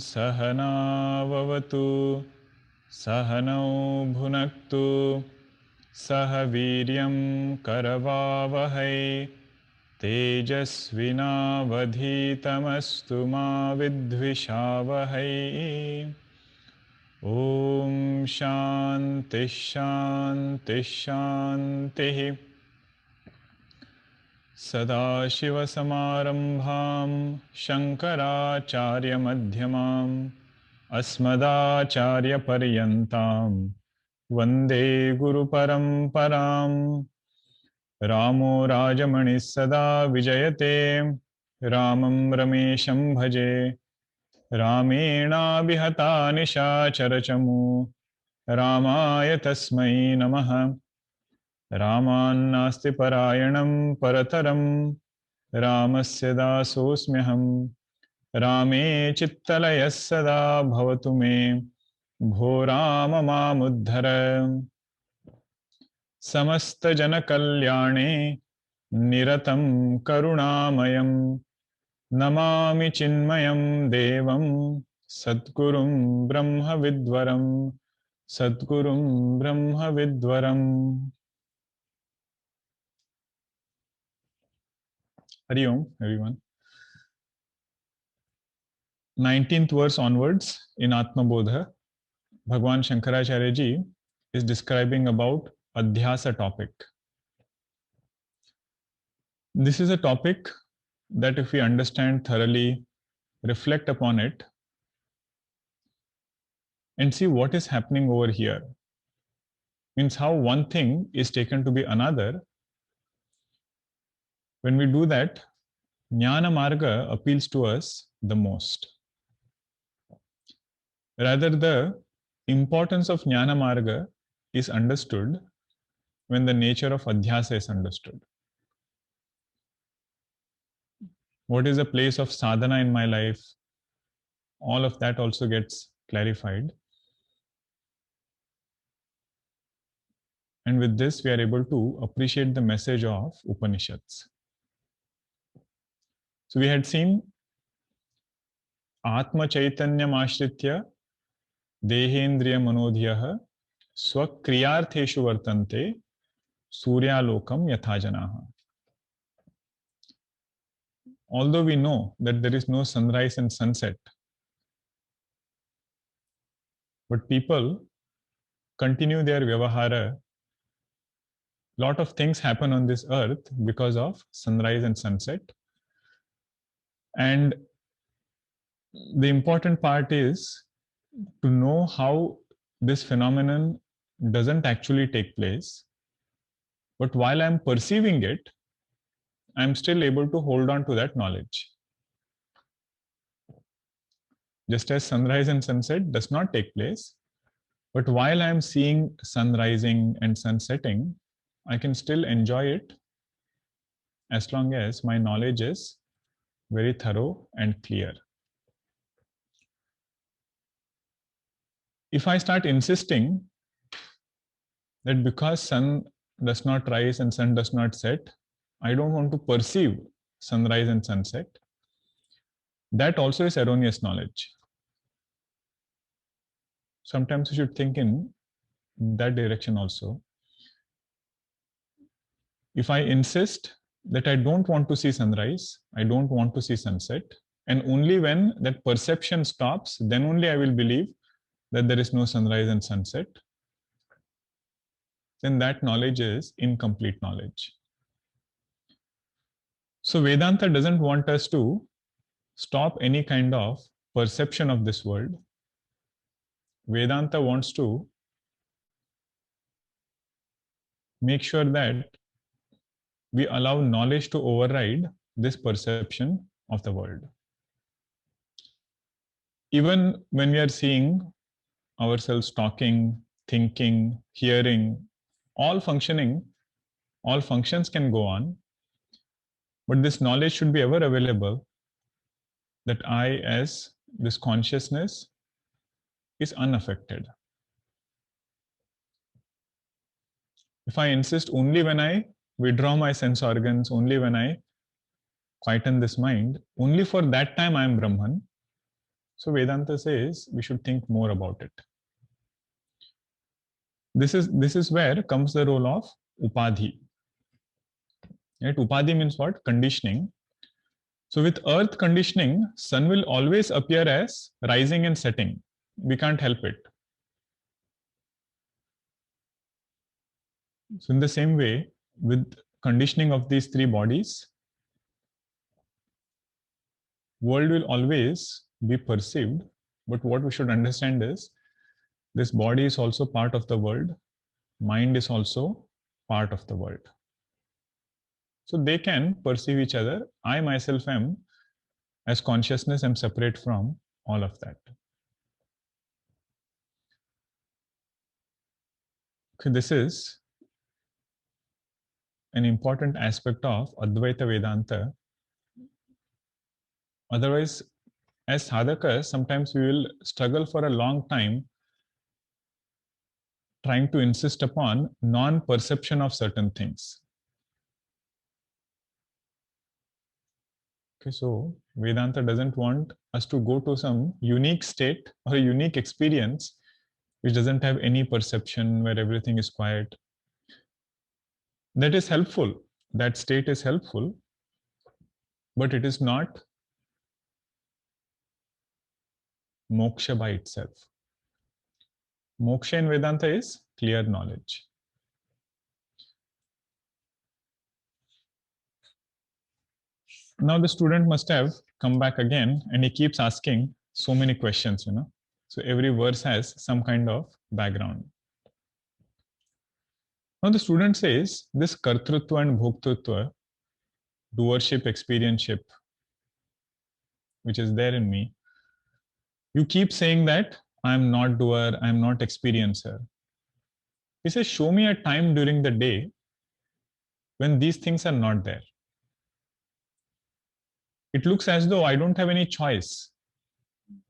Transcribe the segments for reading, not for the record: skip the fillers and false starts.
सहनाववतु सहनौ भुनक्तु सह वीर्यं करवावहै तेजस्विनावधीतमस्तु मा विद्विषावहै। ॐ शान्ति शान्ति शान्तिः। सदाशिवसमारम्भां शङ्कराचार्यमध्यमाम् अस्मदाचार्यपर्यन्तां वन्दे गुरुपरम्पराम्। रामो राजमणिः सदा विजयते रामं रमेशं भजे। रामेणाभिहता निशाचरचमू रामाय तस्मै नमः। रामान्नास्ति परायणं परतरं रामस्य दासोऽस्म्यहम्। रामे चित्तलयः सदा भवतु मे भो राम मामुद्धर। समस्तजनकल्याणे निरतं करुणामयं नमामि चिन्मयं देवं सद्गुरुं ब्रह्मविद्वरं सद्गुरुं ब्रह्मविद्वरम्। Hari Om, everyone. 19th verse onwards in Atma Bodha, Bhagwan Shankaracharya ji is describing about Adhyasa topic. This is a topic that if we understand thoroughly, reflect upon it, and see what is happening over here, means how one thing is taken to be another. When we do that, Jnana Marga appeals to us the most. Rather, the importance of Jnana Marga is understood when the nature of Adhyasa is understood. What is the place of sadhana in my life? All of that also gets clarified. And with this, we are able to appreciate the message of Upanishads. So we had seen Atma Chaitanyam Ashritya Dehendriya Manodhyah Swakriyartheshu Vartante Suryalokam Yathajanaha. Although we know that there is no sunrise and sunset, but people continue their vyavahara. Lot of things happen on this earth because of sunrise and sunset. And the important part is to know how this phenomenon doesn't actually take place. But while I'm perceiving it, I'm still able to hold on to that knowledge. Just as sunrise and sunset does not take place, but while I'm seeing sun rising and sun setting, I can still enjoy it as long as my knowledge is very thorough and clear. If I start insisting that because sun does not rise and sun does not set, I don't want to perceive sunrise and sunset, that also is erroneous knowledge. Sometimes we should think in that direction also. If I insist that I don't want to see sunrise, I don't want to see sunset, and only when that perception stops, then only I will believe that there is no sunrise and sunset, then that knowledge is incomplete knowledge. So Vedanta doesn't want us to stop any kind of perception of this world. Vedanta wants to make sure that we allow knowledge to override this perception of the world. Even when we are seeing ourselves talking, thinking, hearing, all functioning, all functions can go on, but this knowledge should be ever available that I, as this consciousness, is unaffected. If I insist only when I withdraw my sense organs, only when I quieten this mind, only for that time I am Brahman, So Vedanta says we should think more about it. This is where comes the role of upadhi. Right? Upadhi means what? Conditioning. So with earth conditioning, sun will always appear as rising and setting. We can't help it. So in the same way, with conditioning of these three bodies, world will always be perceived. But what we should understand is this body is also part of the world. Mind is also part of the world. So they can perceive each other. I myself am, as consciousness, am separate from all of that. Okay, this is an important aspect of Advaita Vedanta. Otherwise, as sadhakas, sometimes we will struggle for a long time trying to insist upon non-perception of certain things. Okay, so Vedanta doesn't want us to go to some unique state or a unique experience which doesn't have any perception, where everything is quiet. That is helpful. That state is helpful, but it is not moksha by itself. Moksha in Vedanta is clear knowledge. Now the student must have come back again and he keeps asking so many questions, So every verse has some kind of background. Now the student says this kartrutva and bhoktrutva, doership, experience-ship, which is there in me, you keep saying that I'm not doer, I'm not experiencer. He says, show me a time during the day when these things are not there. It looks as though I don't have any choice.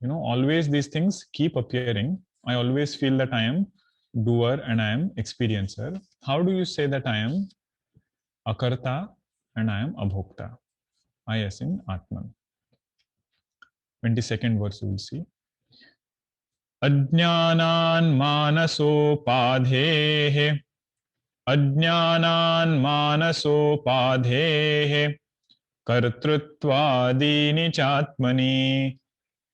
Always these things keep appearing. I always feel that I am doer and I am experiencer. How do you say that I am akarta and I am abhokta? I as in Atman. 22nd verse you will see. Ajnanan manasopadhehe Ajnanan manasopadhehe Kartruttvadini chatmani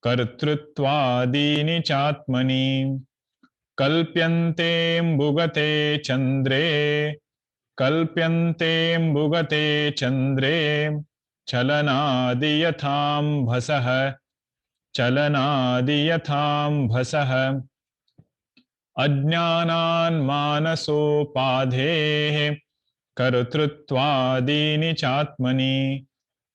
Kartruttvadini chatmani Kalpyante mbugate chandre Kalpyante mbugate chandre Chalanadi yatham bhasah Chalanadi yatham bhasah Ajnanan manasopadhehe Kartruttvadini chatmani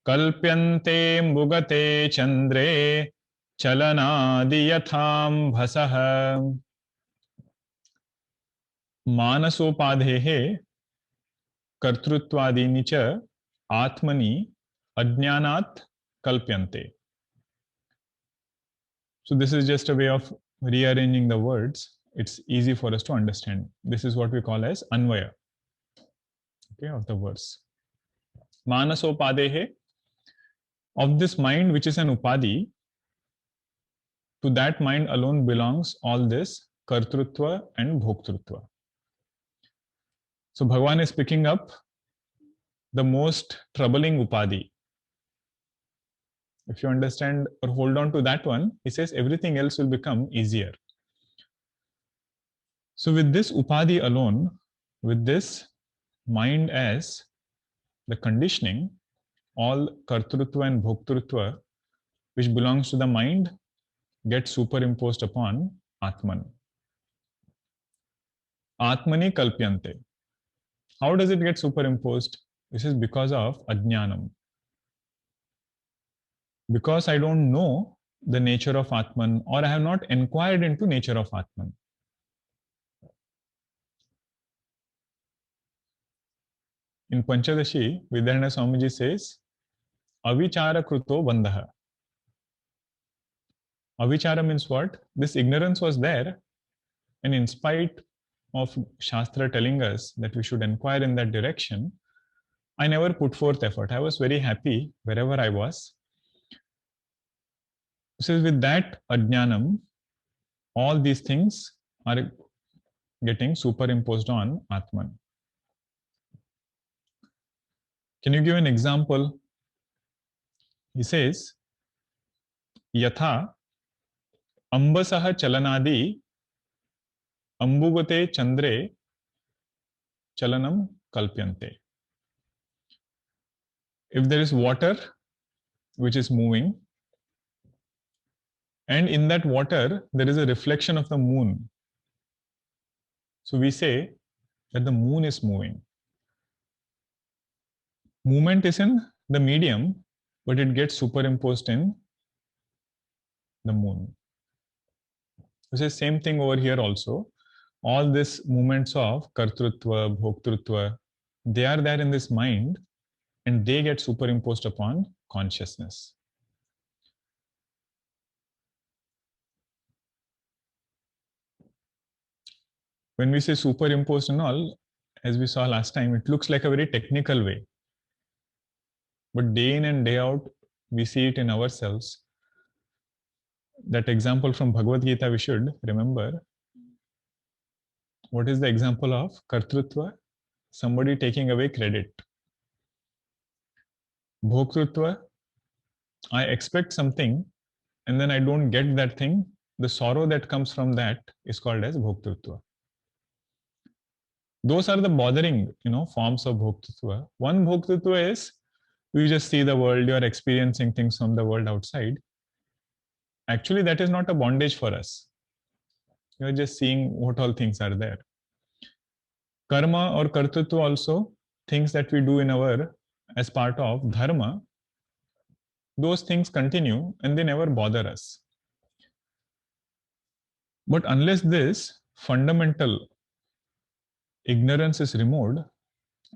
Kalpyante mbugate chandre Chalanadi yatham bhasah Manasopadhehe Kartruttvadini cha Atmani Ajnanat Kalpyante. So this is just a way of rearranging the words. It's easy for us to understand. This is what we call as Anvaya, okay, of the verse. Manasopadehe, of this mind which is an upadi, to that mind alone belongs all this kartrutva and bhoktrutva. So Bhagavan is picking up the most troubling upadi. If you understand or hold on to that one, he says everything else will become easier. So with this upadi alone, with this mind as the conditioning, all kartrutva and bhoktrutva, which belongs to the mind, gets superimposed upon Atman. Atmani kalpyante. How does it get superimposed? This is because of ajnanam. Because I don't know the nature of Atman, or I have not inquired into nature of Atman. In Panchadashi, Vidyaranyana Swamiji says, Avichara kruto bandha. Avichara means what? This ignorance was there, and in spite of Shastra telling us that we should inquire in that direction, I never put forth effort. I was very happy wherever I was. So with that ajnanam, all these things are getting superimposed on Atman. Can you give an example? He says, Yatha ambasah chalanadi ambugate chandre chalanam kalpyante. If there is water which is moving, and in that water there is a reflection of the moon, so we say that the moon is moving. Movement is in the medium, but it gets superimposed in the moon. It's the same thing over here also. All these movements of kartrutva, bhoktrutva, they are there in this mind and they get superimposed upon consciousness. When we say superimposed and all, as we saw last time, it looks like a very technical way. But day in and day out, we see it in ourselves. That example from Bhagavad Gita, we should remember. What is the example of kartrutva? Somebody taking away credit. Bhoktrutva, I expect something and then I don't get that thing. The sorrow that comes from that is called as bhoktrutva. Those are the bothering, forms of bhoktrutva. One bhoktrutva is you just see the world, you are experiencing things from the world outside. Actually, that is not a bondage for us. You are just seeing what all things are there. Karma or kartrutva also, things that we do in our as part of dharma, those things continue and they never bother us. But unless this fundamental ignorance is removed,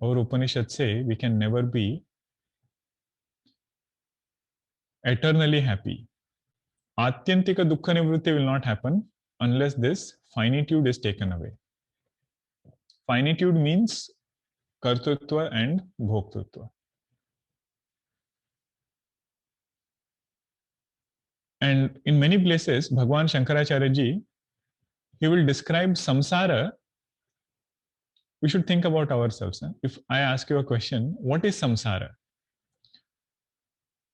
our Upanishads say we can never be eternally happy. Atyantika dukkha nivritti will not happen unless this finitude is taken away. Finitude means kartrutva and bhoktrutva. And in many places, Bhagwan Shankaracharya ji, he will describe samsara. We should think about ourselves. If I ask you a question, what is samsara?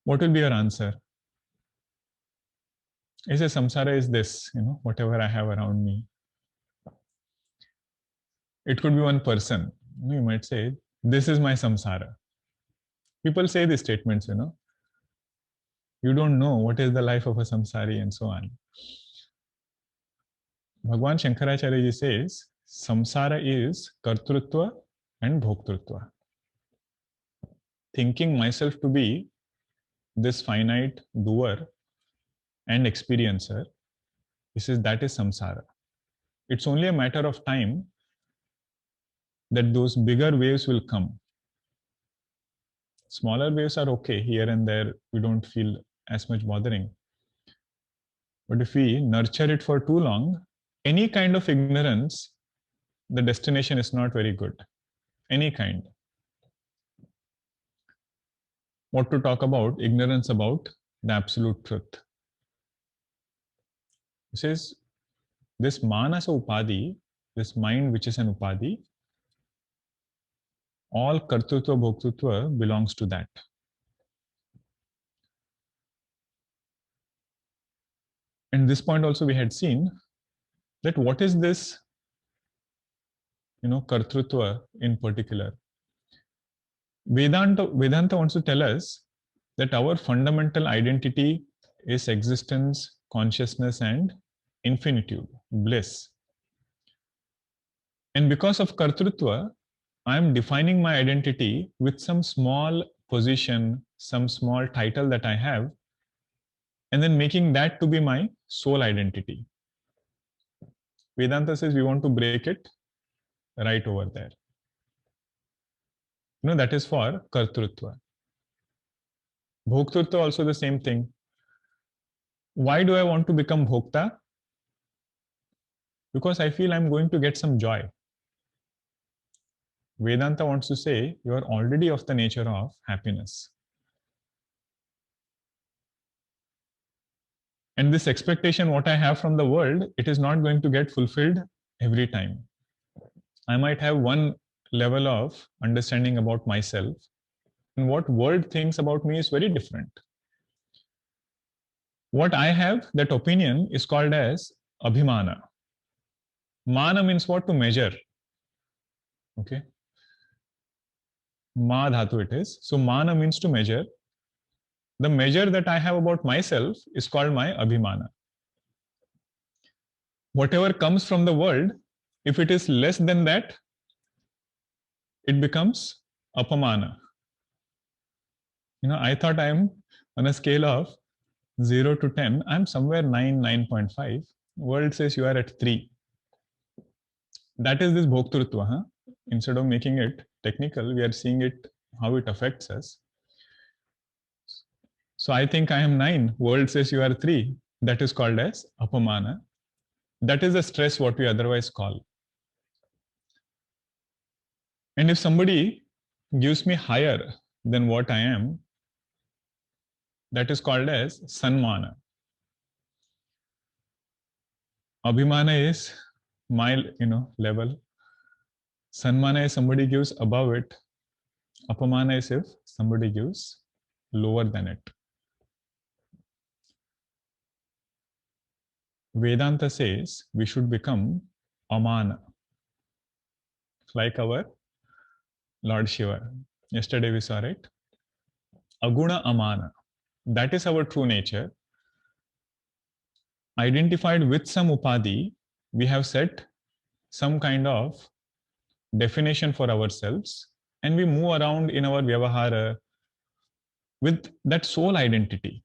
What will be your answer? I say samsara is this, whatever I have around me. It could be one person. You might say, this is my samsara. People say these statements, You don't know what is the life of a samsari and so on. Bhagwan Shankaracharya ji says, samsara is kartrutva and bhoktrutva. Thinking myself to be this finite doer and experiencer, he says that is samsara. It's only a matter of time that those bigger waves will come. Smaller waves are okay, here and there, we don't feel as much bothering. But if we nurture it for too long, any kind of ignorance, the destination is not very good. Any kind. What to talk about? Ignorance about the absolute truth. He says, this manasa upadhi, this mind which is an upadhi, all kartrutva, bhoktrutva belongs to that. And this point also we had seen that what is this, kartrutva in particular. Vedanta wants to tell us that our fundamental identity is existence, consciousness, and infinitude, bliss. And because of kartrutva, I am defining my identity with some small position, some small title that I have, and then making that to be my sole identity. Vedanta says we want to break it right over there. That is for kartrutva. Bhoktrutva also the same thing. Why do I want to become bhokta? Because I feel I'm going to get some joy. Vedanta wants to say you are already of the nature of happiness. And this expectation, what I have from the world, it is not going to get fulfilled every time. I might have one level of understanding about myself, and what world thinks about me is very different. What I have, that opinion, is called as abhimana. Mana means what? To measure. Okay. Ma dhatu it is. So mana means to measure. The measure that I have about myself is called my abhimana. Whatever comes from the world, if it is less than that, it becomes apamana. I thought I'm on a scale of 0 to 10, I'm somewhere 9, 9.5. World says you are at 3. That is this bhoktrutva. Huh? Instead of making it technical, we are seeing it, how it affects us. So I think I am 9. World says you are 3. That is called as apamana. That is the stress what we otherwise call. And if somebody gives me higher than what I am, that is called as sanmana. Abhimana is my level. Sanmana is somebody gives above it. Apamana is if somebody gives lower than it. Vedanta says we should become amana, like our Lord Shiva. Yesterday we saw, right? Aguna amana. That is our true nature. Identified with some upadhi, we have set some kind of definition for ourselves, and we move around in our vyavahara with that soul identity.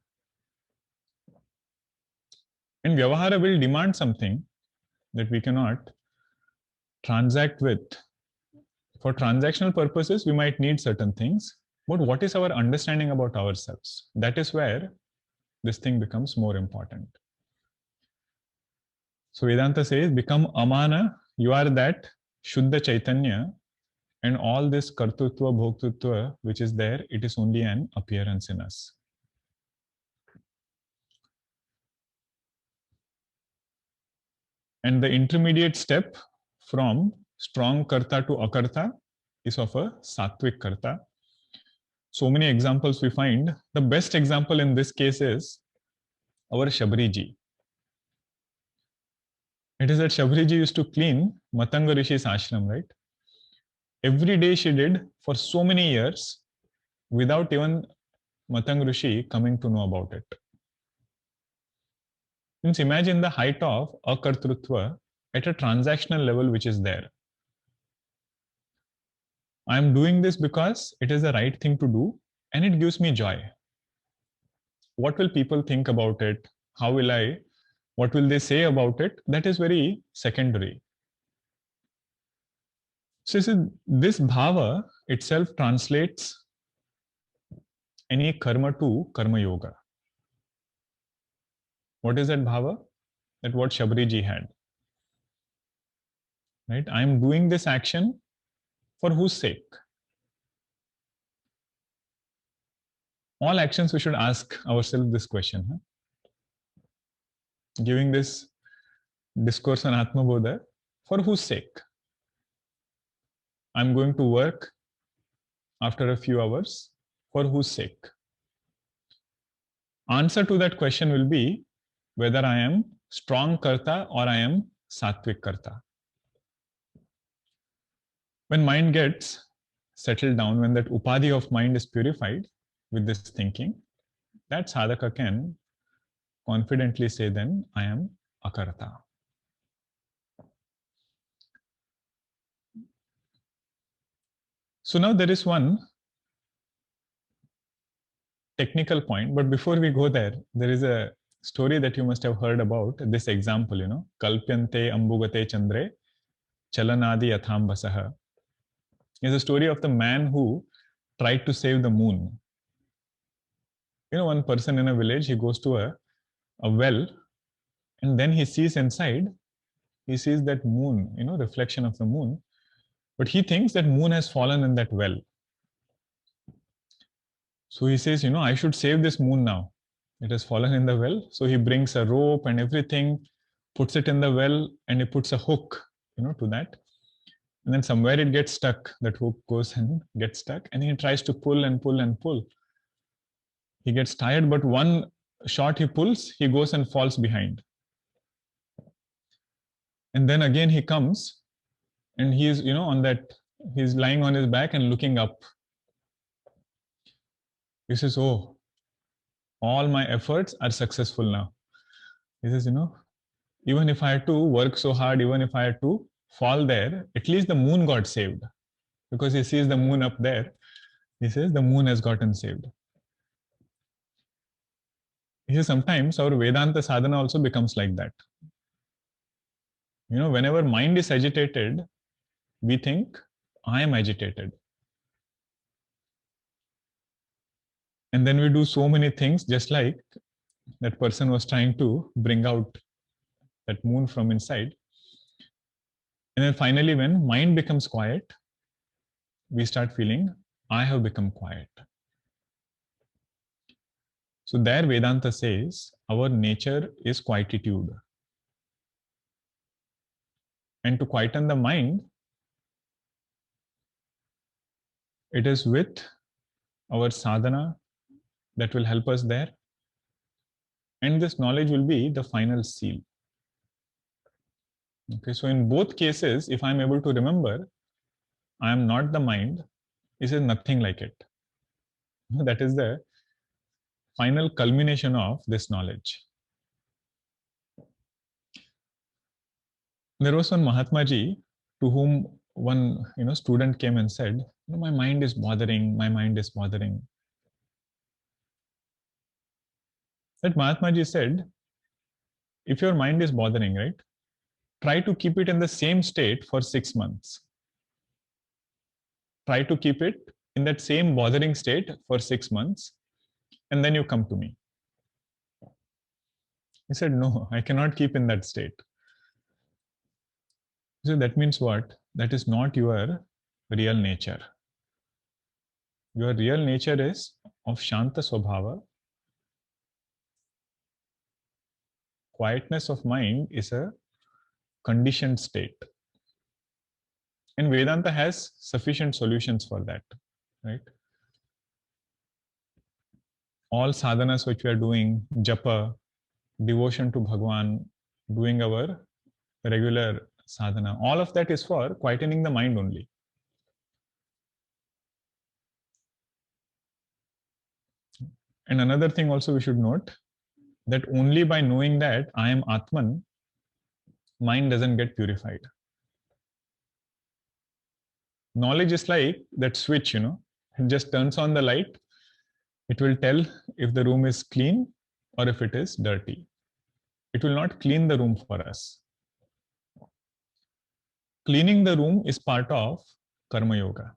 And vyavahara will demand something that we cannot transact with. For transactional purposes, we might need certain things, but what is our understanding about ourselves? That is where this thing becomes more important. So Vedanta says, become amana, you are that Shuddha Chaitanya, and all this kartutva, bhoktutva, which is there, it is only an appearance in us. And the intermediate step from strong karta to akarta is of a sattvic karta. So many examples we find. The best example in this case is our Shabariji. It is that Shabariji used to clean Matanga Rishi's ashram, right? Every day she did for so many years without even Matanga Rishi coming to know about it. Means imagine the height of akartrutva at a transactional level which is there. I am doing this because it is the right thing to do and it gives me joy. What will people think about it? What will they say about it? That is very secondary. So this bhava itself translates any karma to karma yoga. What is that bhava? That what Shabariji had. Right? I am doing this action for whose sake? All actions we should ask ourselves this question. Huh? Giving this discourse on Atma Bodha, for whose sake? I'm going to work after a few hours, for whose sake? Answer to that question will be whether I am strong karta or I am sattvic karta. When mind gets settled down, when that upadhi of mind is purified with this thinking, that sadhaka can confidently say then, I am akarta. So now there is one technical point, but before we go there, there is a story that you must have heard about this example, Kalpyante ambugate chandre chalanadi athambhasaha. Is a story of the man who tried to save the moon. One person in a village, he goes to a well, and then he sees inside, he sees that moon, reflection of the moon, but he thinks that moon has fallen in that well. So he says, I should save this moon now. It has fallen in the well. So he brings a rope and everything, puts it in the well, and he puts a hook, to that. And then somewhere it gets stuck. That hook goes and gets stuck, and he tries to pull and pull and pull. He gets tired, but one shot he pulls, he goes and falls behind. And then again he comes, and he's, on that, he's lying on his back and looking up. He says, oh, all my efforts are successful now. He says, even if I had to work so hard, even if I had to fall there, at least the moon got saved. Because he sees the moon up there, he says the moon has gotten saved. He says sometimes our Vedanta sadhana also becomes like that. Whenever mind is agitated, we think, I am agitated. And then we do so many things, just like that person was trying to bring out that moon from inside. And then finally, when mind becomes quiet, we start feeling, I have become quiet. So there Vedanta says, our nature is quietude. And to quieten the mind, it is with our sadhana that will help us there. And this knowledge will be the final seal. Okay, so in both cases, if I'm able to remember, I am not the mind, this is nothing like it. That is the final culmination of this knowledge. There was one Mahatma Ji to whom one student came and said, my mind is bothering, my mind is bothering. That Mahatma Ji said, if your mind is bothering, right, try to keep it in the same state for 6 months. Try to keep it in that same bothering state for 6 months, and then you come to me. He said, no, I cannot keep in that state. So that means what? That is not your real nature. Your real nature is of Shanta Swabhava. Quietness of mind is a conditioned state. And Vedanta has sufficient solutions for that, right? All sadhanas which we are doing, japa, devotion to Bhagwan, doing our regular sadhana, all of that is for quietening the mind only. And another thing also we should note, that only by knowing that I am Atman, mind doesn't get purified. Knowledge is like that switch, it just turns on the light. It will tell if the room is clean or if it is dirty. It will not clean the room for us. Cleaning the room is part of Karma Yoga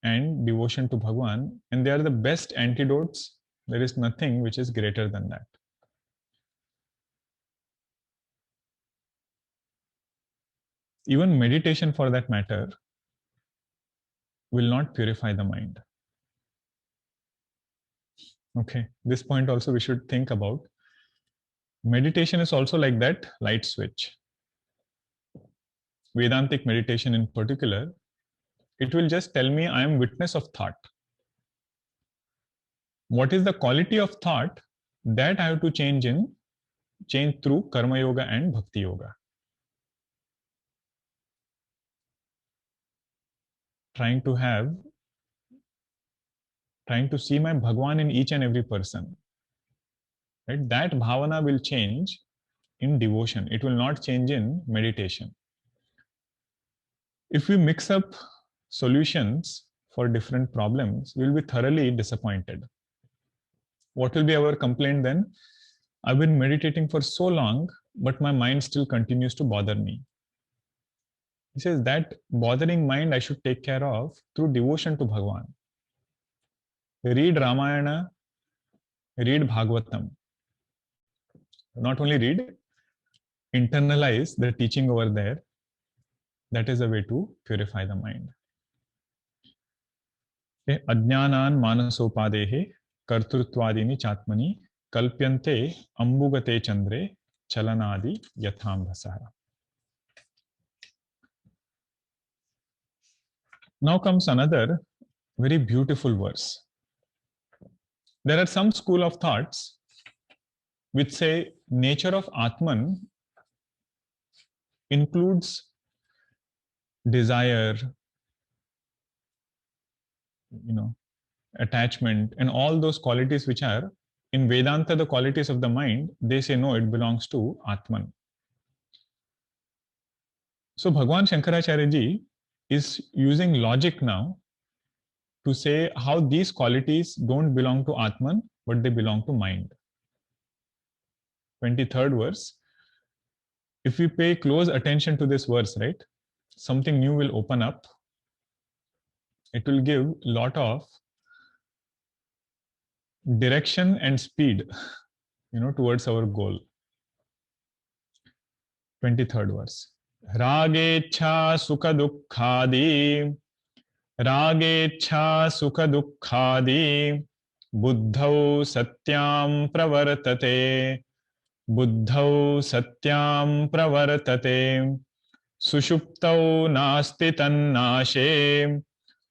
and devotion to Bhagwan, and they are the best antidotes. There is nothing which is greater than that. Even meditation, for that matter, will not purify the mind. Okay, this point also we should think about. Meditation is also like that light switch. Vedantic meditation in particular, it will just tell me I am witness of thought. What is the quality of thought that I have to change through Karma Yoga and Bhakti Yoga. Trying to see my Bhagwan in each and every person. Right? That bhavana will change in devotion. It will not change in meditation. If we mix up solutions for different problems, we will be thoroughly disappointed. What will be our complaint then? I've been meditating for so long, but my mind still continues to bother me. He says that bothering mind I should take care of through devotion to Bhagwan. Read Ramayana, read Bhagavatam. Not only read, internalize the teaching over there. That is a way to purify the mind. Okay. Ajnanan manasopadehe कर्तृत्वादीनि चात्मनि कल्प्यन्ते अम्बुगते Chandre चलनादि यथाम्भसः. Now comes another very beautiful verse. There are some school of thoughts which say nature of Atman includes desire, attachment, and all those qualities which are in Vedanta the qualities of the mind. They say no, it belongs to Atman. So Bhagwan Shankaracharya ji is using logic now to say how these qualities don't belong to Atman, but they belong to mind. 23rd verse. If we pay close attention to this verse, right, something new will open up. It will give a lot of direction and speed, towards our goal. 23rd verse. Ragecha sukha dukkhadi, ragecha sukha dukkhadi, buddhau satyam pravartate, buddhau satyam pravartate, sushuptau nasti tannashe,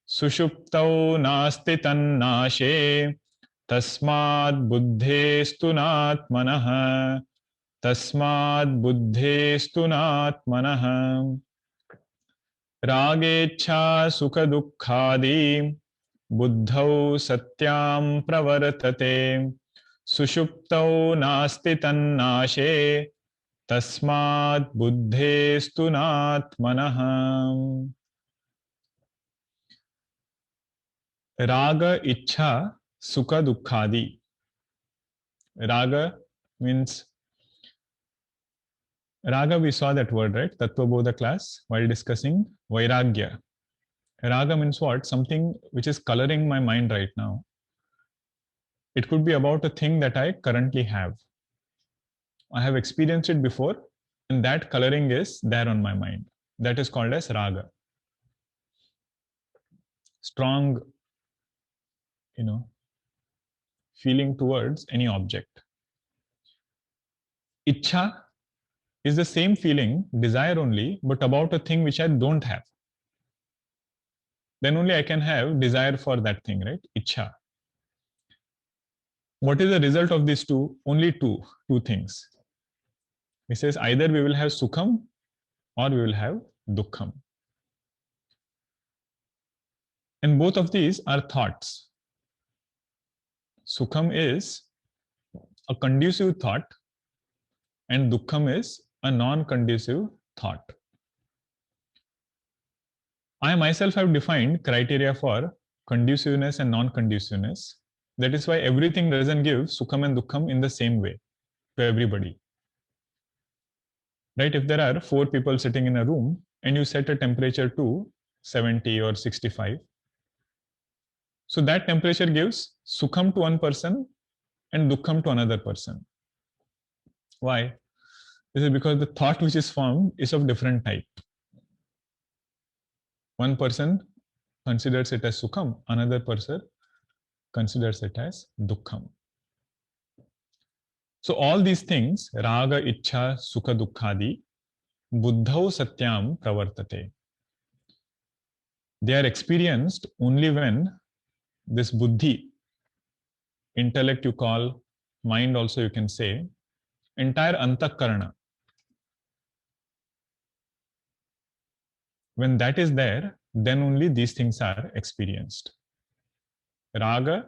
sushuptau nasti tannashe, tasmad buddhestu natmanah, tasmad buddhestu natmanah. Ragecha sukha dukkhadi, buddhau satyam pravartate, sushuptau nasti tannashe, tasmad buddhestu natmanah. Raga ichha sukha dukkhadi. Raga means, Raga, we saw that word, right? Tattva Bodha class while discussing Vairagya. Raga means what? Something which is coloring my mind right now. It could be about a thing that I currently have. I have experienced it before, and that coloring is there on my mind. That is called as Raga. Strong, feeling towards any object. Ichha is the same feeling, desire only, but about a thing which I don't have. Then only I can have desire for that thing, right? Ichha. What is the result of these two? Only two things. He says either we will have sukham or we will have dukkham. And both of these are thoughts. Sukham is a conducive thought and dukkham is a non-conducive thought. I myself have defined criteria for conduciveness and non-conduciveness. That is why everything doesn't give sukham and dukkham in the same way to everybody. Right? If there are 4 people sitting in a room and you set a temperature to 70 or 65, so that temperature gives sukham to one person and dukkham to another person. Why? This is because the thought which is formed is of different type. One person considers it as sukham, another person considers it as dukkham. So all these things, raga, ichha, sukha, dukkhadi, buddhau satyam pravartate. They are experienced only when this buddhi, intellect you call, mind also you can say, entire antakarana, when that is there, then only these things are experienced. Raga,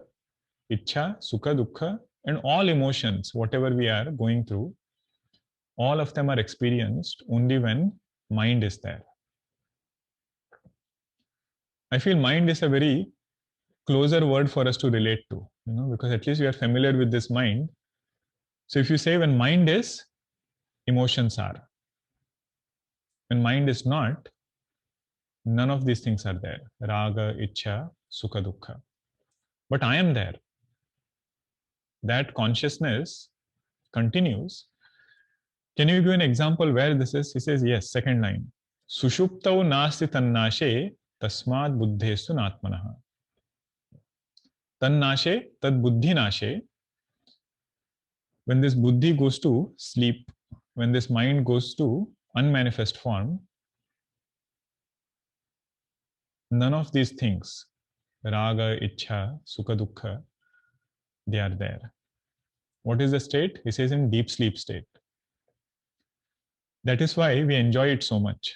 ichha, sukha, dukkha, and all emotions, whatever we are going through, all of them are experienced only when mind is there. I feel mind is a very closer word for us to relate to, because at least we are familiar with this mind. So if you say when mind is, emotions are. When mind is not, none of these things are there. Raga, ichha, sukha, dukkha. But I am there. That consciousness continues. Can you give an example where this is? He says, yes, second line. Sushuptau nasti tannashe tasmad buddhestu natmanaha. Tannashe, tad buddhi nashe. When this buddhi goes to sleep, when this mind goes to unmanifest form, none of these things, raga, ichha, sukha, dukkha, they are there. What is the state? He says in deep sleep state. That is why we enjoy it so much.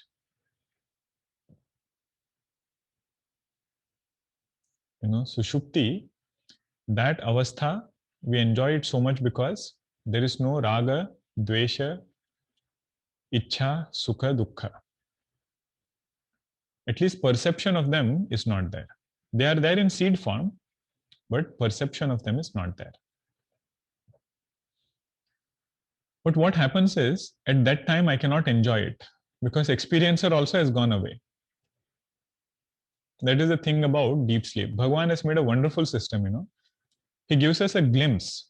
Sushupti, that avastha, we enjoy it so much because there is no raga, dvesha, ichha, sukha, dukkha. At least perception of them is not there. They are there in seed form, but perception of them is not there. But what happens is, at that time, I cannot enjoy it because experiencer also has gone away. That is the thing about deep sleep. Bhagwan has made a wonderful system. He gives us a glimpse.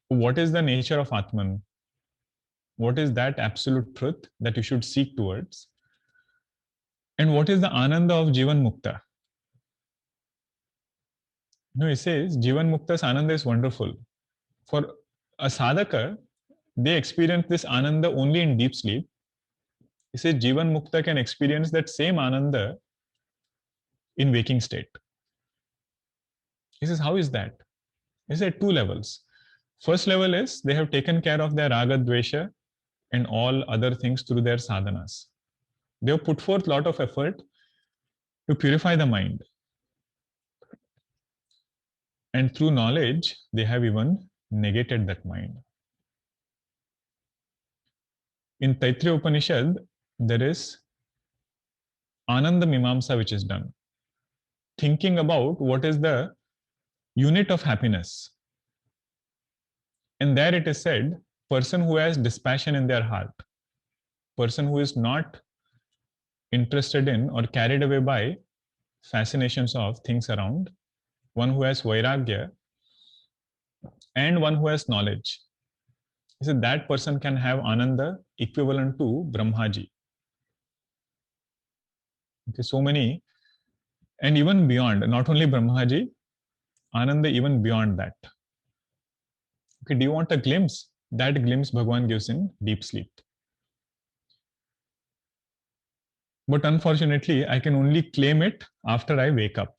What is the nature of Atman? What is that absolute truth that you should seek towards? And what is the Ananda of Jivan Mukta? He says, Jivan Mukta's Ananda is wonderful. For a sadhaka, they experience this Ananda only in deep sleep. He says, Jivan Mukta can experience that same Ananda in waking state. He says, how is that? He said 2 levels. First level is they have taken care of their raga, dvesha, and all other things through their sadhanas. They have put forth a lot of effort to purify the mind. And through knowledge, they have even negated that mind. In Taittiriya Upanishad, there is Ananda Mimamsa which is done. Thinking about what is the unit of happiness. And there it is said, person who has dispassion in their heart, person who is not interested in or carried away by fascinations of things around, one who has vairagya, and one who has knowledge. He said that person can have Ananda equivalent to Brahmaji. Okay, so many, and even beyond, not only Brahmaji, Ananda even beyond that. Okay, do you want a glimpse? That glimpse Bhagwan gives in deep sleep. But unfortunately, I can only claim it after I wake up.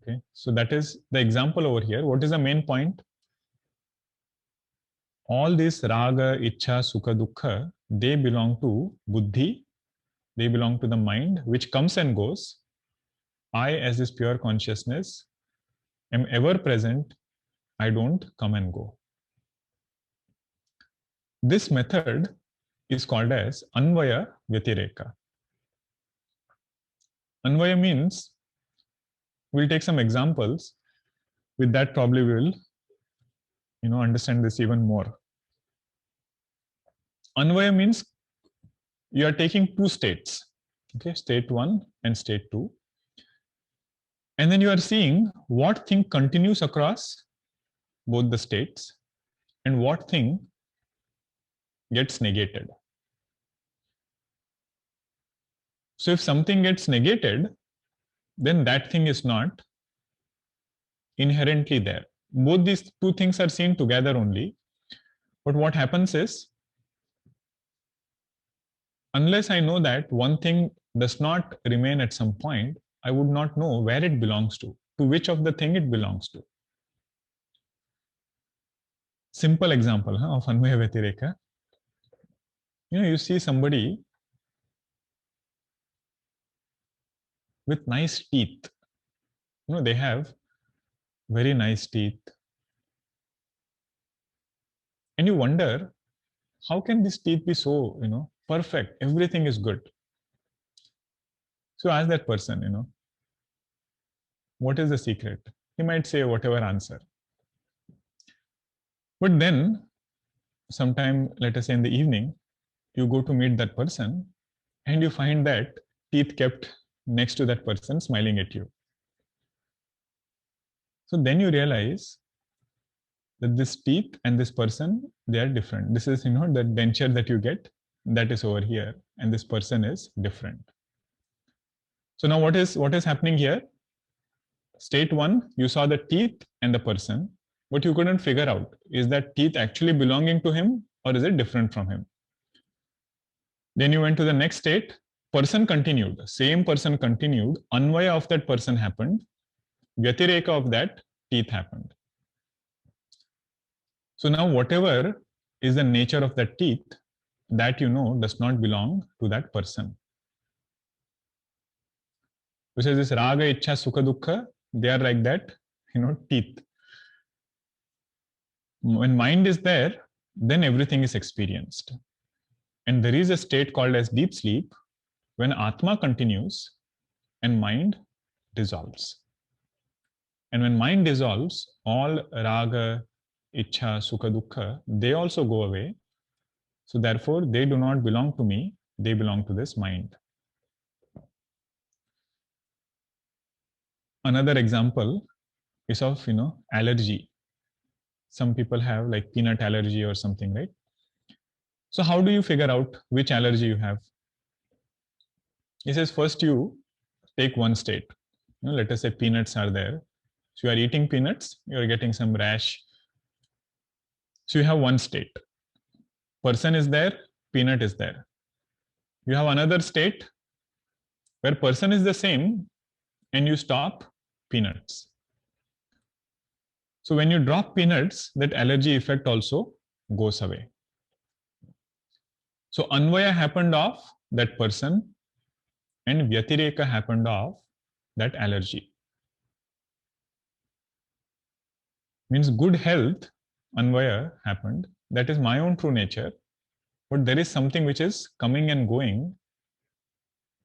Okay, so that is the example over here. What is the main point? All these raga, ichha, sukha, dukkha, they belong to buddhi, they belong to the mind, which comes and goes. I, as this pure consciousness, am ever present. I don't come and go. This method is called as Anvaya Vyatireka. Anvaya means, we'll take some examples. With that, probably we will understand this even more. Anvaya means you are taking 2 states, okay, state 1 and state 2. And then you are seeing what thing continues across both the states and what thing gets negated. So if something gets negated, then that thing is not inherently there. Both these 2 things are seen together only. But what happens is, unless I know that one thing does not remain at some point, I would not know where it belongs to which of the thing it belongs to. Simple example of Anvaya Vyatireka. You see somebody with nice teeth. They have very nice teeth. And you wonder, how can these teeth be so, perfect? Everything is good. So ask that person, what is the secret? He might say whatever answer. But then, sometime, let us say in the evening, you go to meet that person and you find that teeth kept next to that person smiling at you. So then you realize that this teeth and this person, they are different. This is, the denture that you get, that is over here, and this person is different. So now what is happening here? State 1, you saw the teeth and the person, but you couldn't figure out, is that teeth actually belonging to him or is it different from him? Then you went to the next state, person continued, same person continued, anvaya of that person happened, vyatireka of that teeth happened. So now whatever is the nature of that teeth, that you know does not belong to that person. Which is this raga, ichha, sukha, dukkha, they are like that, teeth. When mind is there, then everything is experienced. And there is a state called as deep sleep when Atma continues and mind dissolves. And when mind dissolves, all raga, ichha, sukha, dukkha, they also go away. So therefore, they do not belong to me, they belong to this mind. Another example is of, allergy. Some people have like peanut allergy or something, right? So how do you figure out which allergy you have? He says, first you take one state. Let us say peanuts are there. So you are eating peanuts, you are getting some rash. So you have one state. Person is there, peanut is there. You have another state where person is the same and you stop peanuts. So when you drop peanuts, that allergy effect also goes away. So anvaya happened of that person and vyatireka happened of that allergy. Means good health, anvaya happened. That is my own true nature. But there is something which is coming and going.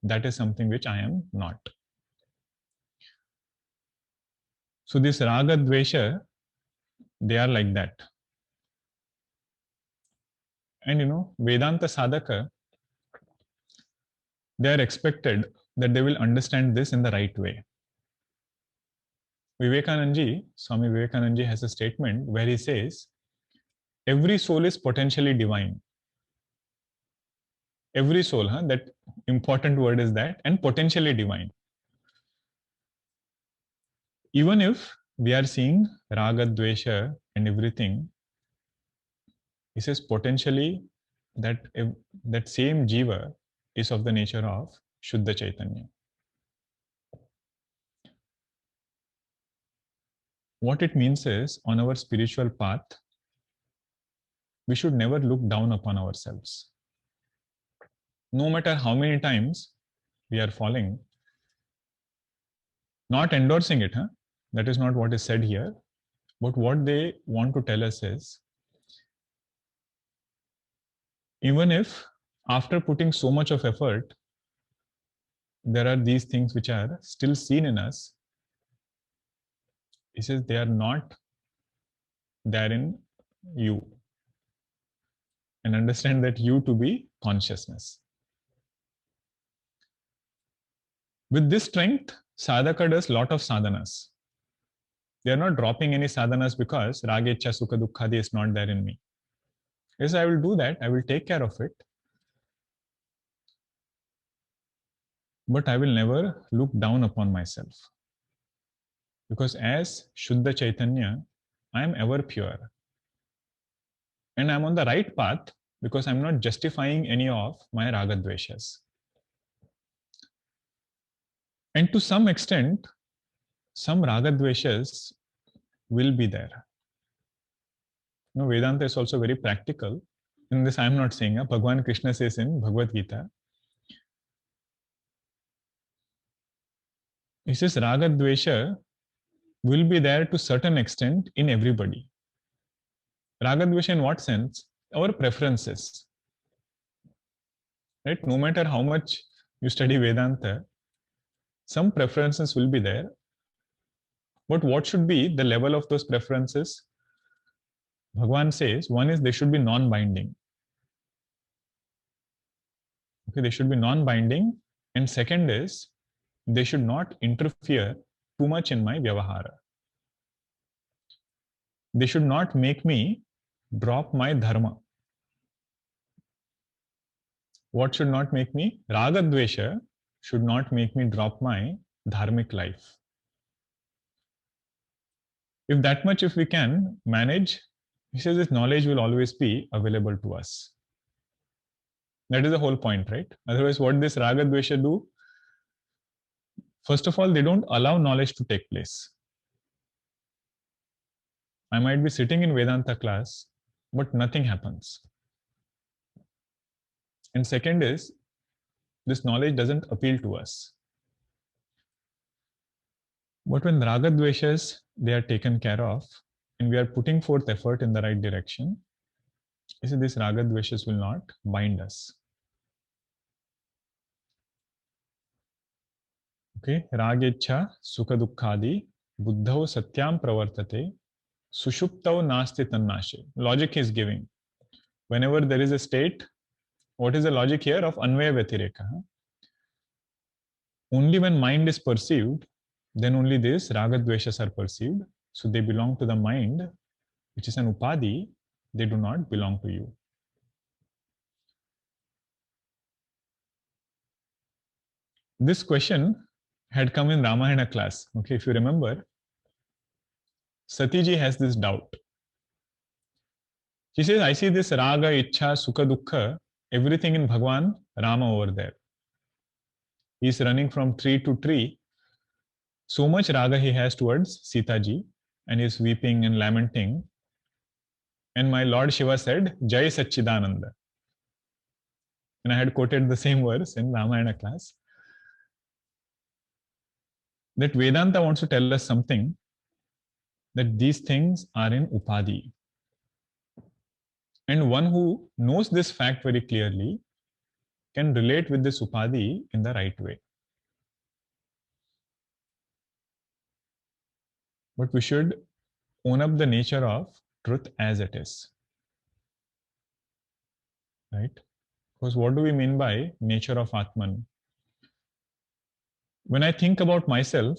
That is something which I am not. So this raga, dvesha, they are like that. And Vedanta sadhaka, they are expected that they will understand this in the right way. Swami Vivekananda has a statement where he says, every soul is potentially divine. Every soul, that important word is that, and potentially divine. Even if we are seeing raga, dvesha and everything, he says potentially that same jiva is of the nature of Shuddha Chaitanya. What it means is, on our spiritual path, we should never look down upon ourselves. No matter how many times we are falling, not endorsing it, that is not what is said here, but what they want to tell us is, even if after putting so much of effort, there are these things which are still seen in us, he says they are not there in you. And understand that you to be consciousness. With this strength, sadhaka does lot of sadhanas. They are not dropping any sadhanas because raga, ichha, sukha, dukkha is not there in me. Yes, I will do that. I will take care of it. But I will never look down upon myself. Because as Shuddha Chaitanya, I am ever pure. And I am on the right path because I am not justifying any of my raga dveshas. And to some extent, some raga dveshas will be there. Vedanta is also very practical. In this, I am not saying, Bhagavan Krishna says in Bhagavad Gita, he says raga dvesha will be there to certain extent in everybody. Raga dvesha in what sense? Our preferences. Right? No matter how much you study Vedanta, some preferences will be there. But what should be the level of those preferences? Bhagavan says, one is they should be non-binding. Okay, they should be non-binding. And second is, they should not interfere too much in my vyavahara. They should not make me drop my dharma. What should not make me? Raga dvesha should not make me drop my dharmic life. If that much, if we can manage, he says this knowledge will always be available to us. That is the whole point, right? Otherwise, what this Raga Dvesha do? First of all, they don't allow knowledge to take place. I might be sitting in Vedanta class, but nothing happens. And second is, this knowledge doesn't appeal to us. But when Raga Dveshas, they are taken care of, and we are putting forth effort in the right direction, you see, this Raga Dveshas will not bind us. Okay, Ragecha, Sukha Dukkhadi, Buddhau Satyam Pravartate, Sushuptau Nasti Tannashe. Logic is giving. Whenever there is a state, what is the logic here of Anvaya Vyatireka? Only when mind is perceived, then only these Raga Dveshas are perceived. So they belong to the mind, which is an Upadi, they do not belong to you. This question had come in Ramayana class. Okay, if you remember, Satiji has this doubt. She says, I see this Raga, Ichha, Sukha, Dukkha, everything in Bhagwan, Rama over there. He is running from tree to tree. So much Raga he has towards Sita ji, and he is weeping and lamenting. And my Lord Shiva said, Jai Satchidananda. And I had quoted the same verse in Ramayana class. That Vedanta wants to tell us something, that these things are in Upadi. And one who knows this fact very clearly can relate with this Upadi in the right way. But we should own up the nature of truth as it is. Right? Because what do we mean by nature of Atman? When I think about myself,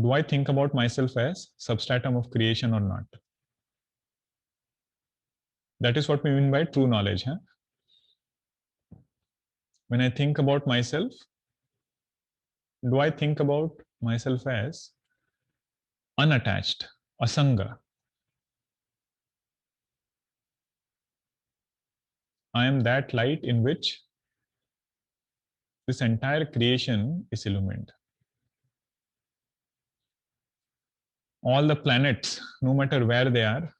do I think about myself as substratum of creation or not? That is what we mean by true knowledge. Huh? When I think about myself, do I think about myself as unattached, asanga? I am that light in which this entire creation is illumined. All the planets, no matter where they are,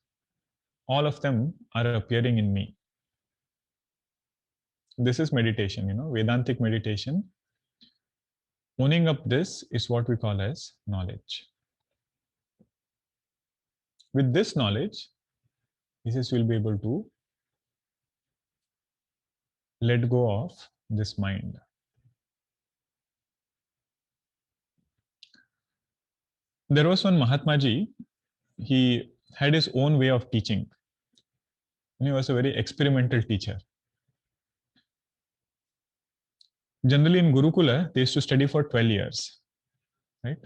all of them are appearing in me. This is meditation, Vedantic meditation. Owning up this is what we call as knowledge. With this knowledge, we'll be able to let go of this mind. There was one Mahatma Ji, he had his own way of teaching. And he was a very experimental teacher. Generally in Gurukula, they used to study for 12 years, right?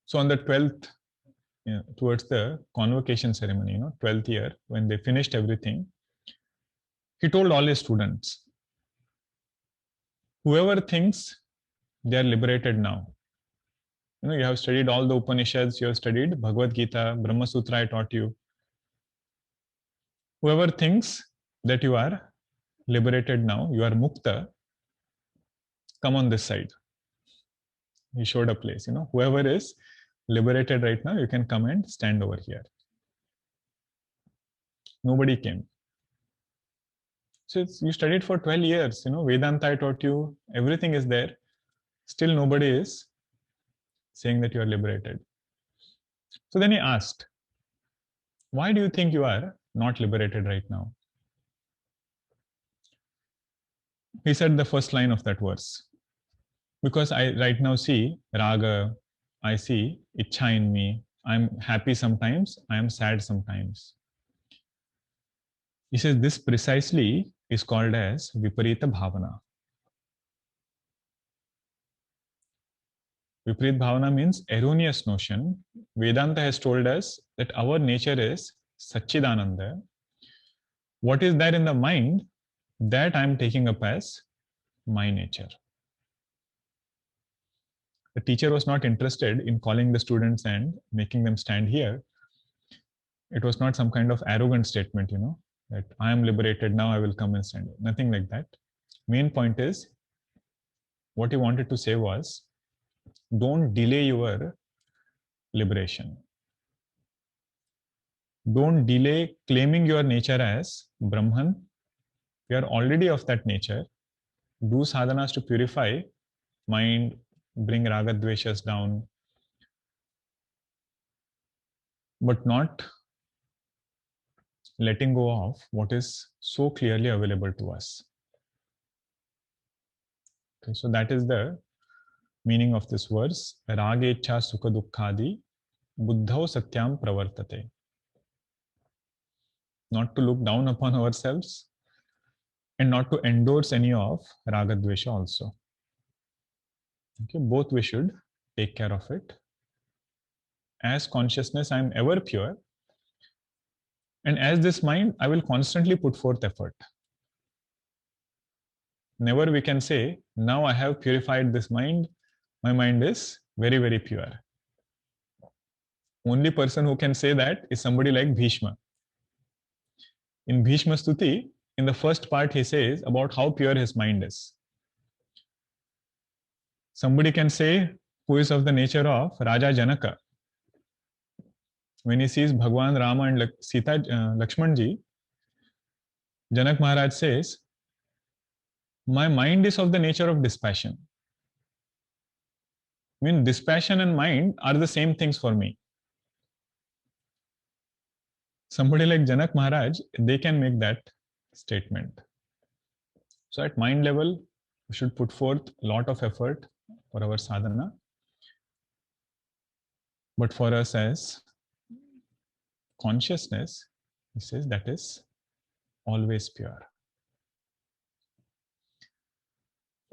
So on the 12th, towards the convocation ceremony, 12th year, when they finished everything, he told all his students, whoever thinks they are liberated now, you have studied all the Upanishads, you have studied Bhagavad Gita, Brahma Sutra I taught you. Whoever thinks that you are liberated now, you are mukta, come on this side. He showed a place, whoever is liberated right now, you can come and stand over here. Nobody came. So you studied for 12 years, Vedanta I taught you, everything is there. Still nobody is saying that you are liberated. So then he asked, why do you think you are not liberated right now? He said the first line of that verse. Because I right now see raga, I see ichha in me. I'm happy sometimes, I am sad sometimes. He says this precisely is called as viparita bhavana. Viparit bhavana means erroneous notion. Vedanta has told us that our nature is Satchidananda. What is there in the mind, that I am taking up as my nature. The teacher was not interested in calling the students and making them stand here. It was not some kind of arrogant statement, that I am liberated, now I will come and stand. Nothing like that. Main point is, what he wanted to say was, don't delay your liberation. Don't delay claiming your nature as Brahman. We are already of that nature. Do sadhanas to purify mind, bring raga dveshas down, but not letting go of what is so clearly available to us. Okay, so that is the meaning of this verse. Ragecha sukha dukkhadi buddhau satyam pravartate. Not to look down upon ourselves and not to endorse any of raga dvesha also. Okay, both we should take care of it. As consciousness, I am ever pure. And as this mind, I will constantly put forth effort. Never we can say, now I have purified this mind, my mind is very, very pure. Only person who can say that is somebody like Bhishma. In Bhishma Stuti, in the first part, he says about how pure his mind is. Somebody can say, who is of the nature of Raja Janaka. When he sees Bhagwan Rama and Sita, Lakshmanji, Janak Maharaj says, my mind is of the nature of dispassion. I mean, dispassion and mind are the same things for me. Somebody like Janak Maharaj, they can make that statement. So at mind level, we should put forth a lot of effort for our sadhana. But for us as consciousness, he says that is always pure.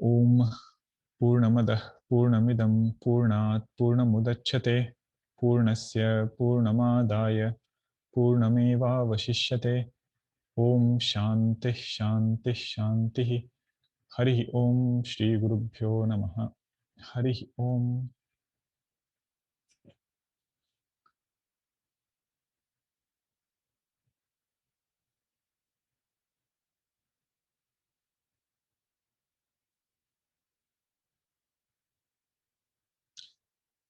Om Purnamadah Purnamidam Purnat Purnamudachyate Purnasya Purnamadaya Purnameva Vashishyate. Om Shanti Shanti Shanti. Hari Om Shri Gurubhyo Namaha. Hari Om.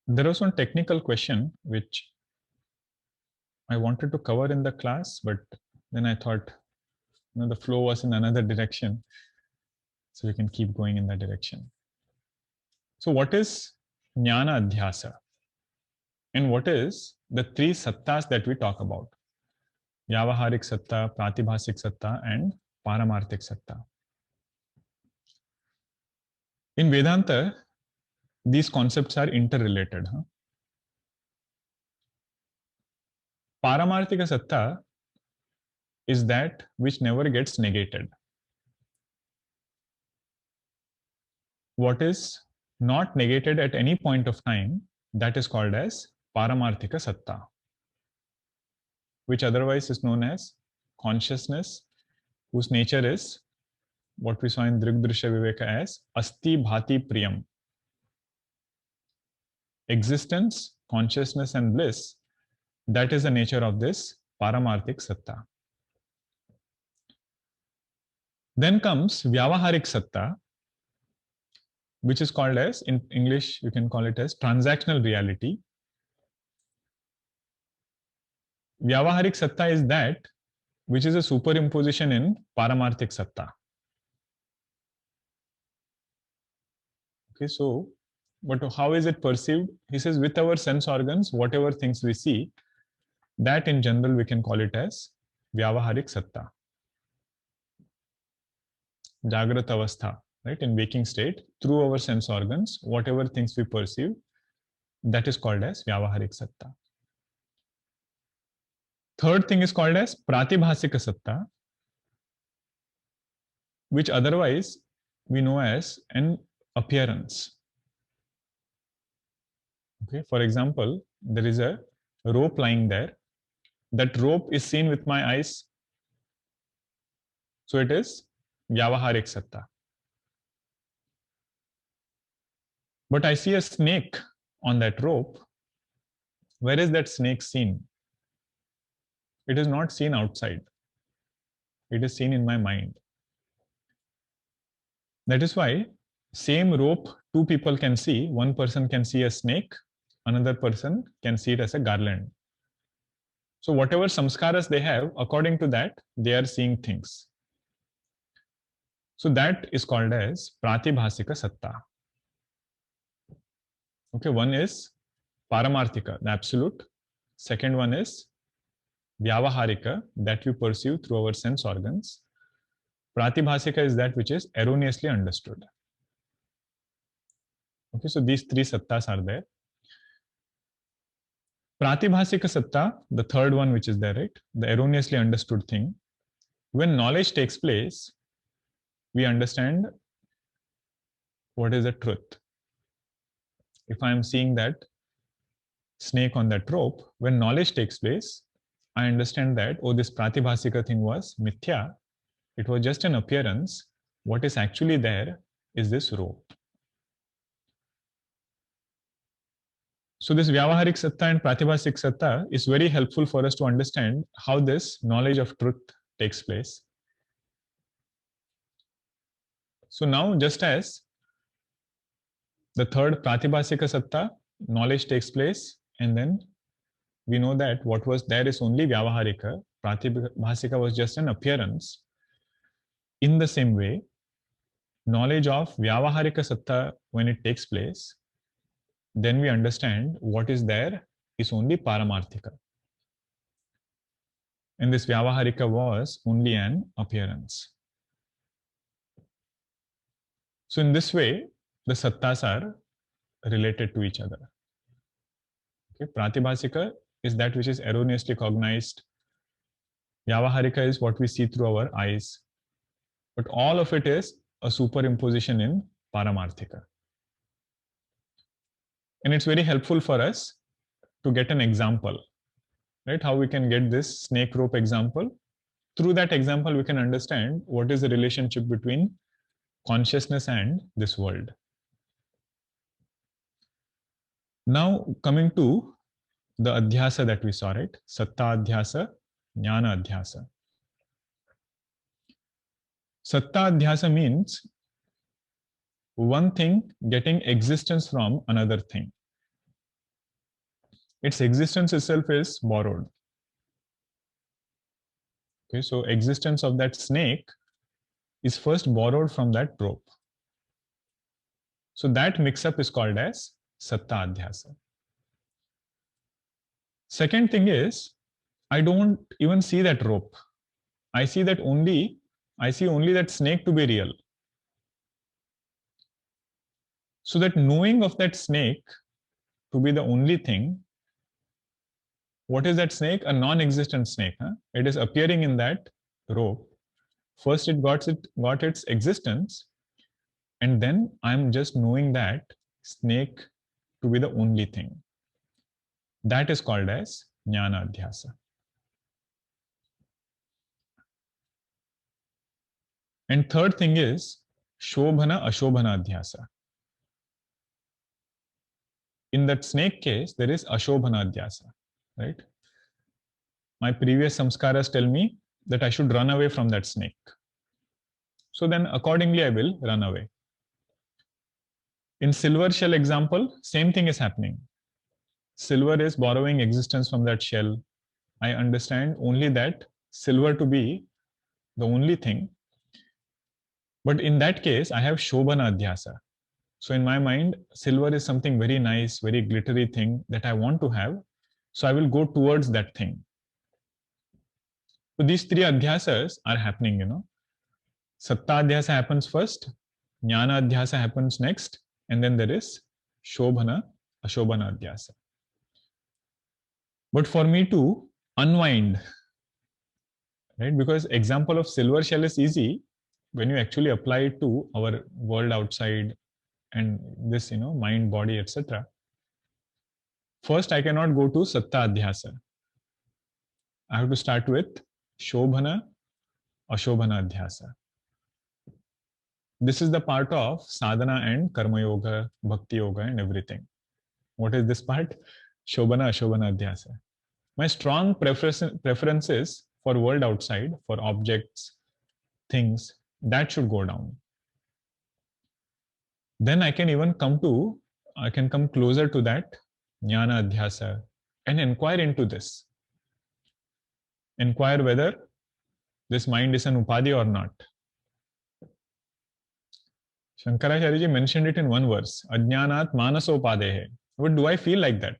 There was one technical question which I wanted to cover in the class, but then I thought, the flow was in another direction, so we can keep going in that direction. So what is Jnana Adhyasa? And what is the three sattas that we talk about? Vyavaharik Satta, Pratibhasik Satta, and Paramarthik Satta. In Vedanta, these concepts are interrelated. Paramarthika Satta is that which never gets negated. What is not negated at any point of time, that is called as Paramarthika Satta, which otherwise is known as consciousness, whose nature is what we saw in Drigdrishya Viveka as Asti Bhati Priyam. Existence, consciousness, and bliss, that is the nature of this Paramarthik Satta. Then comes Vyavaharik Satta, which is called as, in English, you can call it as transactional reality. Vyavaharik Satta is that which is a superimposition in Paramarthik Satta. Okay, so, but how is it perceived? He says, with our sense organs, whatever things we see, that in general we can call it as Vyavaharik Satta. Jagrat Avastha, right? In waking state, through our sense organs, whatever things we perceive, that is called as Vyavaharik Satta. Third thing is called as Pratibhasika Satta, which otherwise we know as an appearance. Okay, for example, there is a rope lying there. That rope is seen with my eyes. So it is Vyavaharik Satta. But I see a snake on that rope. Where is that snake seen? It is not seen outside. It is seen in my mind. That is why same rope, two people can see. One person can see a snake, another person can see it as a garland. So whatever samskaras they have, according to that, they are seeing things. So that is called as pratibhasika satta. Okay, one is paramarthika, the absolute. Second one is vyavaharika, that we perceive through our sense organs. Pratibhasika is that which is erroneously understood. Okay, so these three sattas are there. Pratibhasika satta, the third one which is there, right? The erroneously understood thing. When knowledge takes place, we understand what is the truth. If I am seeing that snake on that rope, when knowledge takes place, I understand that, oh, this pratibhasika thing was mithya. It was just an appearance. What is actually there is this rope. So this vyavaharik satta and pratibhasik satta is very helpful for us to understand how this knowledge of truth takes place. So now, just as the third pratibhasika satta, knowledge takes place, and then we know that what was there is only vyavaharika, pratibhasika was just an appearance. In the same way, knowledge of vyavaharika satta, when it takes place, then we understand what is there is only paramarthika. And this vyavaharika was only an appearance. So in this way, the sattas are related to each other. Okay, pratibhasika is that which is erroneously cognized. Vyavaharika is what we see through our eyes. But all of it is a superimposition in paramarthika. And it's very helpful for us to get an example, right? How we can get this snake rope example. Through that example, we can understand what is the relationship between consciousness and this world. Now, coming to the adhyasa that we saw, right? Satta adhyasa, jnana adhyasa. Satta adhyasa means one thing getting existence from another thing. Its existence itself is borrowed. Okay, so existence of that snake is first borrowed from that rope. So that mix-up is called as satta adhyasa. Second thing is, I don't even see that rope. I see only that snake to be real. So that knowing of that snake to be the only thing, what is that snake? A non-existent snake. Huh? It is appearing in that rope. First it got its existence, and then I'm just knowing that snake to be the only thing. That is called as jnana adhyasa. And third thing is shobhana ashobhana adhyasa. In that snake case, there is ashobhana adhyasa, right? My previous samskaras tell me that I should run away from that snake. So then accordingly, I will run away. In silver shell example, same thing is happening. Silver is borrowing existence from that shell. I understand only that silver to be the only thing. But in that case, I have shobhana adhyasa. So in my mind, silver is something very nice, very glittery thing that I want to have. So I will go towards that thing. So these three adhyasas are happening, Satta adhyasa happens first, jnana adhyasa happens next, and then there is shobhana, ashobhana adhyasa. But for me to unwind, right? Because example of silver shell is easy when you actually apply it to our world outside and this, mind, body, etc. First, I cannot go to satta adhyasa. I have to start with shobhana, ashobhana adhyasa. This is the part of sadhana and karma yoga, bhakti yoga, and everything. What is this part? Shobana, Ashobana, Adhyasa. My strong preferences for world outside, for objects, things, that should go down. Then I can come closer to that jnana adhyasa and inquire into this. Inquire whether this mind is an upadhi or not. Shankaracharya ji mentioned it in one verse, ajnanat manasopadehe. What do I feel like that?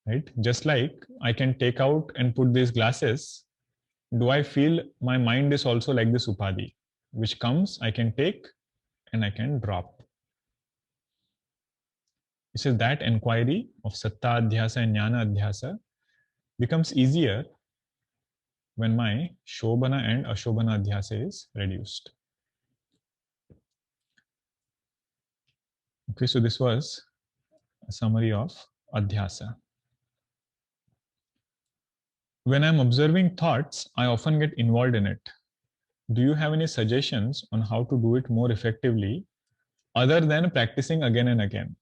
Right? Just like I can take out and put these glasses, do I feel my mind is also like this upadhi, which comes, I can take and I can drop. It says that inquiry of satta adhyasa and jnana adhyasa becomes easier when my shobana and ashobana adhyasa is reduced. Okay, so this was a summary of adhyasa. When I'm observing thoughts, I often get involved in it. Do you have any suggestions on how to do it more effectively other than practicing again and again?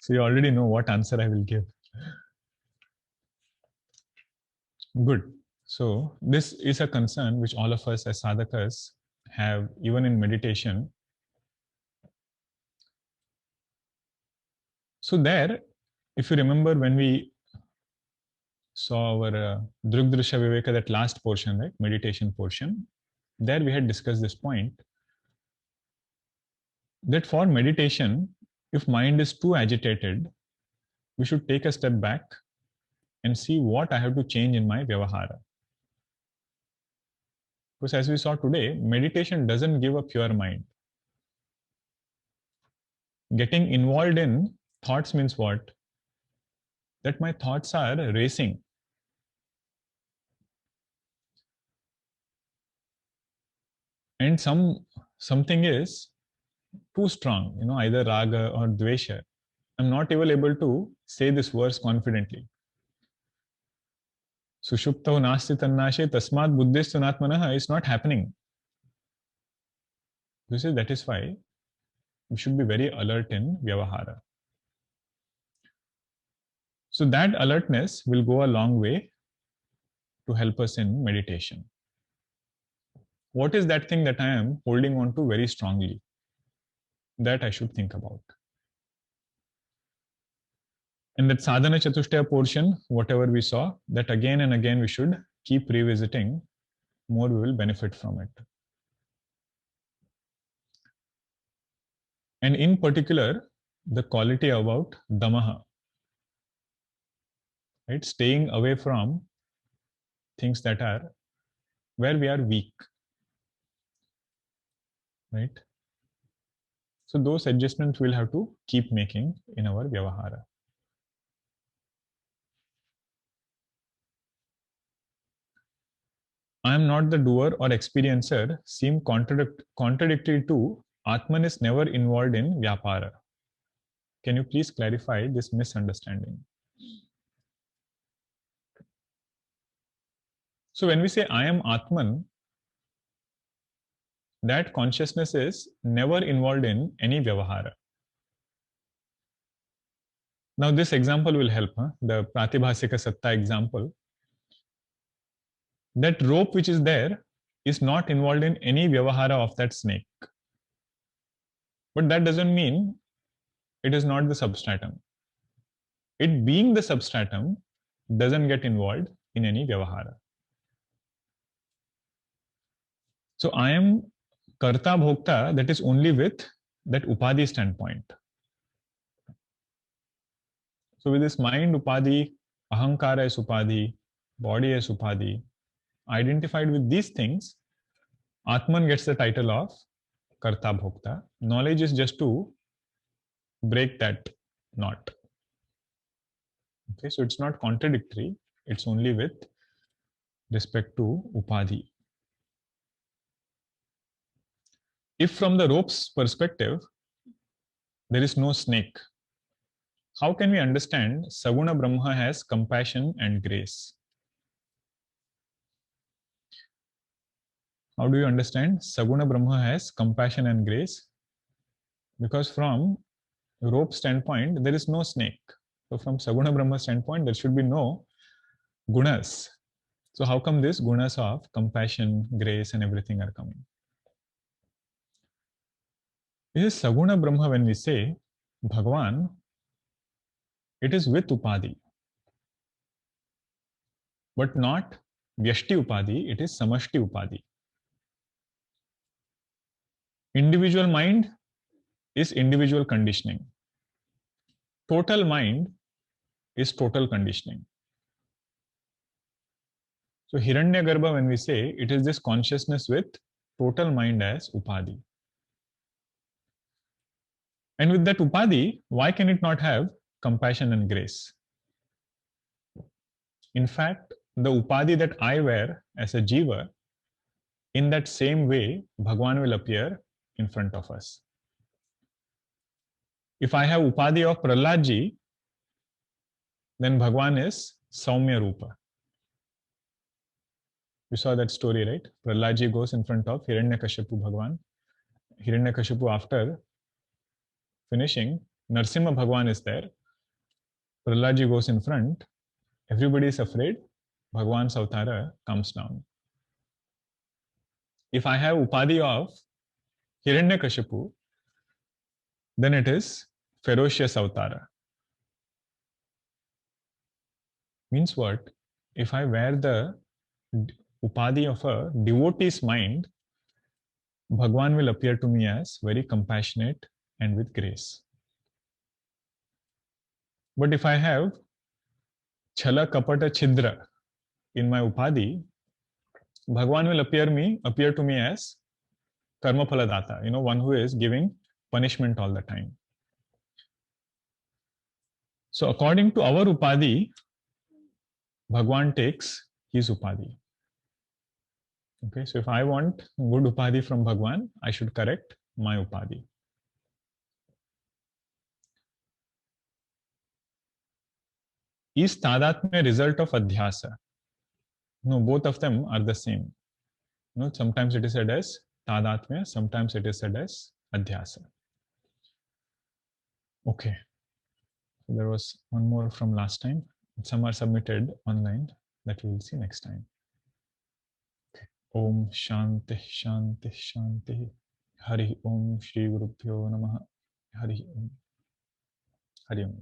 So you already know what answer I will give. Good. So this is a concern which all of us as sadhakas have, even in meditation. So there, if you remember when we saw our Drugdrishya Viveka, that last portion, right, meditation portion, there we had discussed this point that for meditation, if mind is too agitated, we should take a step back and see what I have to change in my vyavahara. Because as we saw today, meditation doesn't give a pure mind. Getting involved in thoughts means what? That my thoughts are racing. And something is too strong, either raga or dvesha. I'm not even able to say this verse confidently. Sushuptahu nasti tannashe tasmat buddhistu natmanaha is not happening. That is why we should be very alert in vyavahara. So that alertness will go a long way to help us in meditation. What is that thing that I am holding on to very strongly? That I should think about. And that sadhana chatushtaya portion, whatever we saw, that again and again we should keep revisiting, more we will benefit from it. And in particular, the quality about damaha, right? Staying away from things that are where we are weak, right? So those adjustments we'll have to keep making in our vyavahara. I am not the doer or experiencer seem contradictory to Atman is never involved in vyapara. Can you please clarify this misunderstanding? So when we say I am Atman, that consciousness is never involved in any vyavahara. Now this example will help, the Pratibhasika Satta example. That rope which is there is not involved in any vyavahara of that snake. But that doesn't mean it is not the substratum. It being the substratum doesn't get involved in any vyavahara. So I am karta bhokta, that is only with that upadhi standpoint. So with this mind upadhi, ahankara is upadhi, body is upadhi, identified with these things, Atman gets the title of karta bhokta. Knowledge is just to break that knot. Okay, so it's not contradictory, it's only with respect to upadhi. If from the rope's perspective, there is no snake, how can we understand Saguna Brahma has compassion and grace? How do you understand? Saguna Brahma has compassion and grace, because from rope standpoint, there is no snake. So from Saguna Brahma standpoint, there should be no gunas. So how come these gunas of compassion, grace, and everything are coming? This is Saguna Brahma. When we say Bhagwan, it is with Upadhi, but not Vyashti Upadhi, it is Samashti Upadhi. Individual mind is individual conditioning. Total mind is total conditioning. So Hiranyagarbha, when we say, it is this consciousness with total mind as Upadhi. And with that Upadhi, why can it not have compassion and grace? In fact, the Upadhi that I wear as a Jiva, in that same way, Bhagwan will appear in front of us. If I have Upadhi of Prahladji, then Bhagwan is Saumya Rupa. You saw that story, right? Prahladji goes in front of Hiranyakashipu Bhagwan. Hiranyakashipu, after finishing, Narsimha Bhagwan is there. Prahladji goes in front. Everybody is afraid. Bhagwan's avatara comes down. If I have Upadhi of Hiranyakashipu, then it is ferocious avatara. Means what? If I wear the Upadhi of a devotee's mind, Bhagwan will appear to me as very compassionate and with grace. But if I have Chala Kapata Chidra in my Upadhi, Bhagwan will appear to me as Karma Phaladata, one who is giving punishment all the time. So according to our Upadhi, Bhagwan takes his Upadhi. Okay, so if I want good Upadhi from Bhagwan, I should correct my Upadhi. Is Tadatmya a result of Adhyasa? No, both of them are the same. Sometimes it is said as Tadatmya, sometimes it is said as Adhyasa. Okay. So there was one more from last time. Some are submitted online that we will see next time. Okay. Om Shanti Shanti Shanti. Hari Om Shri Gurubhyo Namaha. Hari Om. Hari Om.